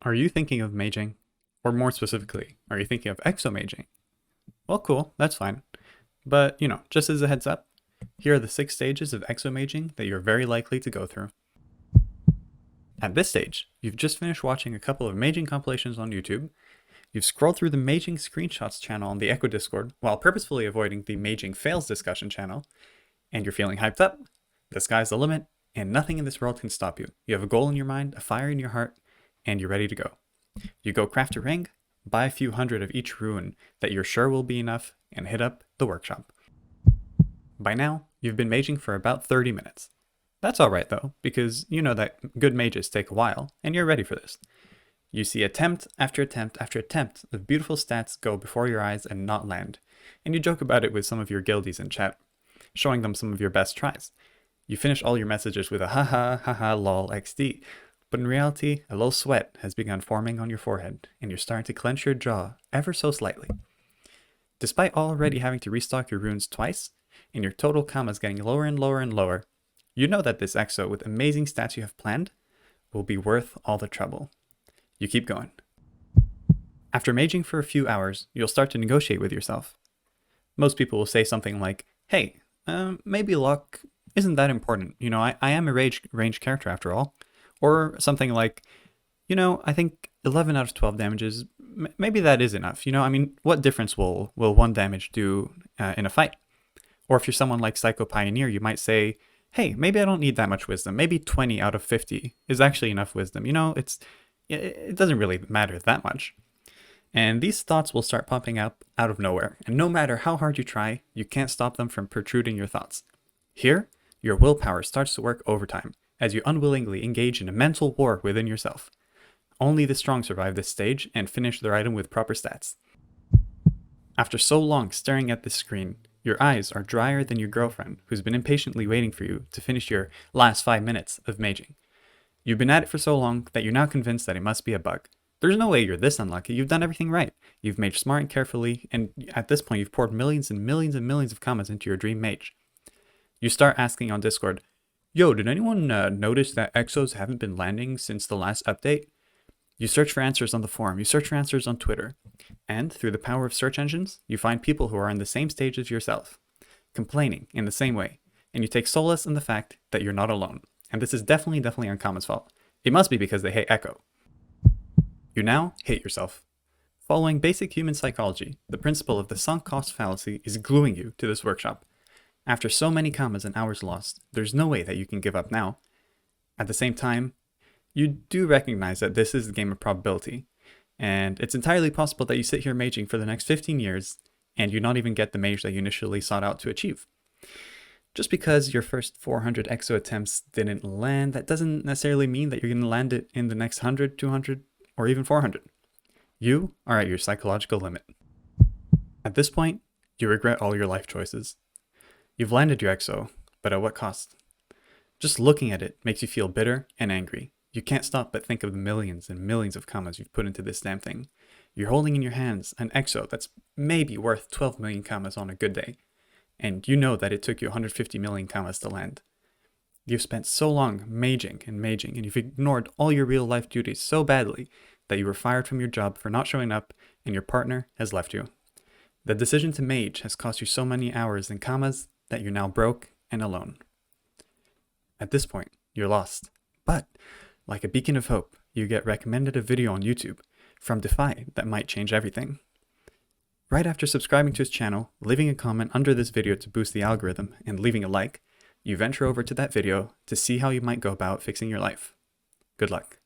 Are you thinking of maging? Or more specifically, are you thinking of exo-maging? Well, cool, that's fine. But, just as a heads up, here are the 6 stages of exo-maging that you're very likely to go through. At this stage, you've just finished watching a couple of maging compilations on YouTube, you've scrolled through the maging screenshots channel on the Echo Discord while purposefully avoiding the maging fails discussion channel, and you're feeling hyped up, the sky's the limit, and nothing in this world can stop you. You have a goal in your mind, a fire in your heart, and you're ready to go. You go craft a ring, buy a few hundred of each rune that you're sure will be enough, and hit up the workshop. By now, you've been maging for about 30 minutes. That's alright though, because you know that good mages take a while, and you're ready for this. You see attempt after attempt after attempt of beautiful stats go before your eyes and not land, and you joke about it with some of your guildies in chat, showing them some of your best tries. You finish all your messages with a haha lol xd, but in reality, a little sweat has begun forming on your forehead, and you're starting to clench your jaw ever so slightly. Despite already having to restock your runes twice, and your total commas getting lower and lower and lower, you know that this exo with amazing stats you have planned will be worth all the trouble. You keep going. After maging for a few hours, you'll start to negotiate with yourself. Most people will say something like, hey, maybe luck isn't that important. I am a range character after all. Or something like, I think 11 out of 12 damages, maybe that is enough. What difference will 1 damage do in a fight? Or if you're someone like Psycho Pioneer, you might say, hey, maybe I don't need that much wisdom. Maybe 20 out of 50 is actually enough wisdom. It doesn't really matter that much. And these thoughts will start popping up out of nowhere. And no matter how hard you try, you can't stop them from protruding your thoughts. Here, your willpower starts to work overtime, as you unwillingly engage in a mental war within yourself. Only the strong survive this stage and finish their item with proper stats. After so long staring at this screen, your eyes are drier than your girlfriend who's been impatiently waiting for you to finish your last 5 minutes of maging. You've been at it for so long that you're now convinced that it must be a bug. There's no way you're this unlucky. You've done everything right. You've maged smart and carefully, and at this point you've poured millions and millions and millions of commas into your dream mage. You start asking on Discord, yo, did anyone notice that exos haven't been landing since the last update? You search for answers on the forum, you search for answers on Twitter, and through the power of search engines, you find people who are in the same stage as yourself, complaining in the same way, and you take solace in the fact that you're not alone. And this is definitely Uncommon's fault. It must be because they hate Echo. You now hate yourself. Following basic human psychology, the principle of the sunk cost fallacy is gluing you to this workshop. After so many commas and hours lost, there's no way that you can give up now. At the same time, you do recognize that this is the game of probability, and it's entirely possible that you sit here maging for the next 15 years and you not even get the mage that you initially sought out to achieve. Just because your first 400 exo attempts didn't land, that doesn't necessarily mean that you're going to land it in the next 100, 200, or even 400. You are at your psychological limit. At this point, you regret all your life choices. You've landed your exo, but at what cost? Just looking at it makes you feel bitter and angry. You can't stop but think of the millions and millions of commas you've put into this damn thing. You're holding in your hands an exo that's maybe worth 12 million commas on a good day, and you know that it took you 150 million commas to land. You've spent so long maging, and you've ignored all your real life duties so badly that you were fired from your job for not showing up, and your partner has left you. The decision to mage has cost you so many hours and commas that you're now broke and alone. At this point, you're lost. But, like a beacon of hope, you get recommended a video on YouTube from Defy that might change everything. Right after subscribing to his channel, leaving a comment under this video to boost the algorithm, and leaving a like, you venture over to that video to see how you might go about fixing your life. Good luck.